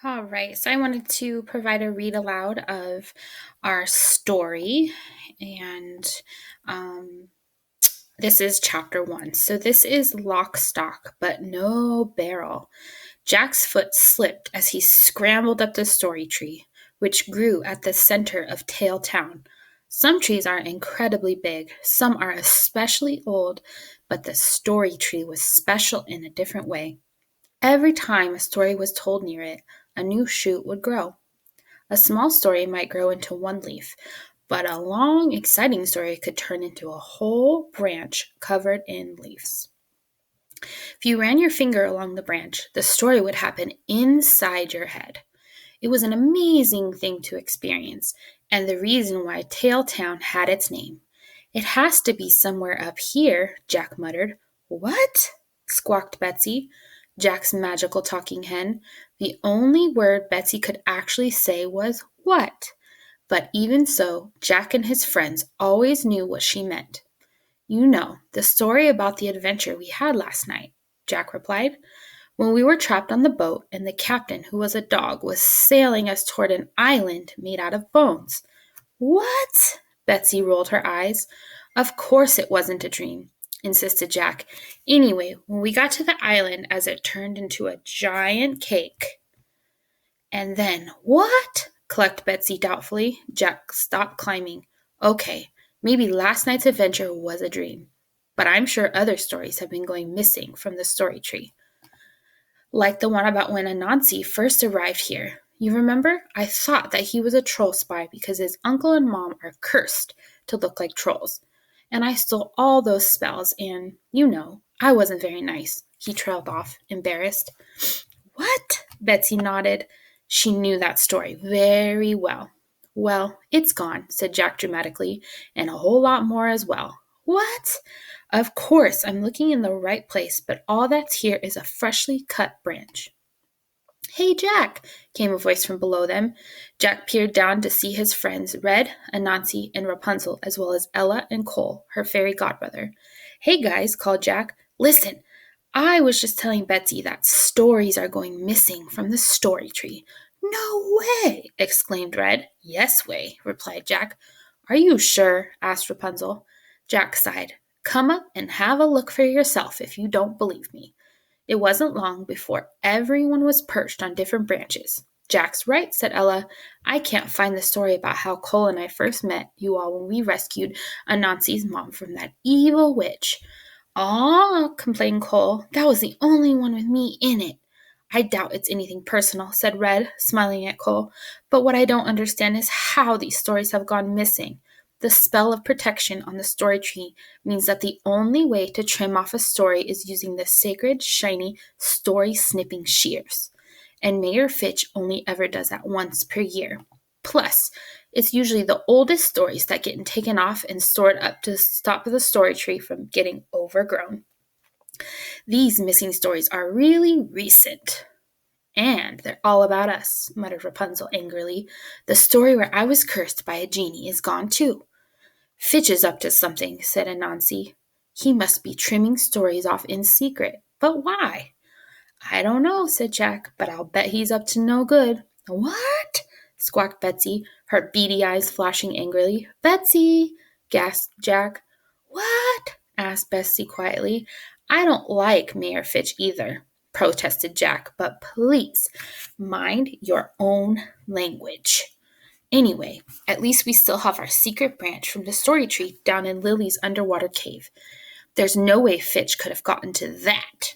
All right, so I wanted to provide a read aloud of our story, and um, this is chapter 1. So this is Lock, Stock, but no barrel. Jack's foot slipped as he scrambled up the story tree, which grew at the center of Tail Town. Some trees are incredibly big, some are especially old, but the story tree was special in a different way. Every time a story was told near it, a new shoot would grow. A small story might grow into one leaf, but a long, exciting story could turn into a whole branch covered in leaves. If you ran your finger along the branch, the story would happen inside your head. It was an amazing thing to experience, and the reason why Tailtown had its name. It has to be somewhere up here, Jack muttered. What? Squawked Betsy, Jack's magical talking hen. The only word Betsy could actually say was what? But even so, Jack and his friends always knew what she meant. You know, the story about the adventure we had last night, Jack replied. When we were trapped on the boat and the captain, who was a dog, was sailing us toward an island made out of bones. What? Betsy rolled her eyes. Of course it wasn't a dream, insisted Jack. Anyway, when we got to the island as it turned into a giant cake. And then, what? Clucked Betsy doubtfully. Jack stopped climbing. Okay, maybe last night's adventure was a dream. But I'm sure other stories have been going missing from the story tree. Like the one about when Anansi first arrived here. You remember? I thought that he was a troll spy because his uncle and mom are cursed to look like trolls. And I stole all those spells, and, I wasn't very nice. He trailed off, embarrassed. What? Betsy nodded. She knew that story very well. Well, it's gone, said Jack dramatically, and a whole lot more as well. What? Of course, I'm looking in the right place, but all that's here is a freshly cut branch. Hey, Jack, came a voice from below them. Jack peered down to see his friends Red, Anansi, and Rapunzel, as well as Ella and Cole, her fairy godbrother. Hey, guys, called Jack. Listen, I was just telling Betsy that stories are going missing from the story tree. No way, exclaimed Red. Yes way, replied Jack. Are you sure? Asked Rapunzel. Jack sighed. Come up and have a look for yourself if you don't believe me. It wasn't long before everyone was perched on different branches. Jack's right, said Ella. I can't find the story about how Cole and I first met you all when we rescued Anansi's mom from that evil witch. Aw, complained Cole. That was the only one with me in it. I doubt it's anything personal, said Red, smiling at Cole. But what I don't understand is how these stories have gone missing. The spell of protection on the story tree means that the only way to trim off a story is using the sacred, shiny, story snipping shears. And Mayor Fitch only ever does that once per year. Plus, it's usually the oldest stories that get taken off and stored up to stop the story tree from getting overgrown. These missing stories are really recent. And they're all about us, muttered Rapunzel angrily. The story where I was cursed by a genie is gone too. Fitch is up to something, said Anansi. He must be trimming stories off in secret. But why? I don't know, said Jack, but I'll bet he's up to no good. What? Squawked Betsy, her beady eyes flashing angrily. Betsy! Gasped Jack. What? Asked Betsy quietly. I don't like Mayor Fitch either, protested Jack, but please mind your own language. Anyway, at least we still have our secret branch from the story tree down in Lily's underwater cave. There's no way Fitch could have gotten to that.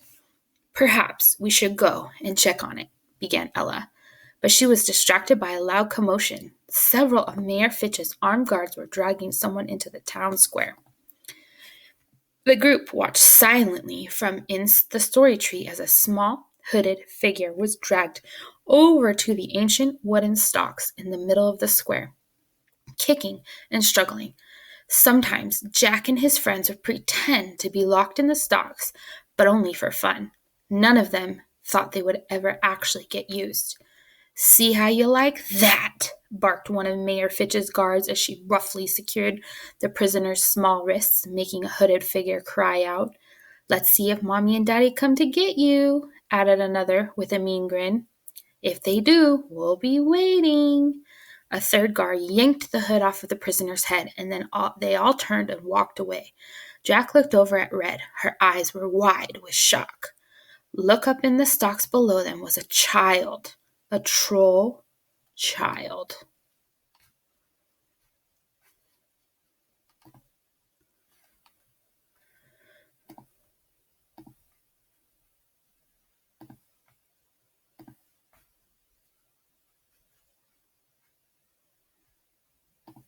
Perhaps we should go and check on it, began Ella. But she was distracted by a loud commotion. Several of Mayor Fitch's armed guards were dragging someone into the town square. The group watched silently from in the story tree as a small, hooded figure was dragged over to the ancient wooden stalks in the middle of the square, kicking and struggling. Sometimes Jack and his friends would pretend to be locked in the stalks, but only for fun. None of them thought they would ever actually get used. See how you like that, barked one of Mayor Fitch's guards as she roughly secured the prisoner's small wrists, making a hooded figure cry out. Let's see if Mommy and Daddy come to get you, added another with a mean grin. If they do, we'll be waiting. A third guard yanked the hood off of the prisoner's head, and then they all turned and walked away. Jack looked over at Red. Her eyes were wide with shock. Look up in the stocks below them was a child, a troll child.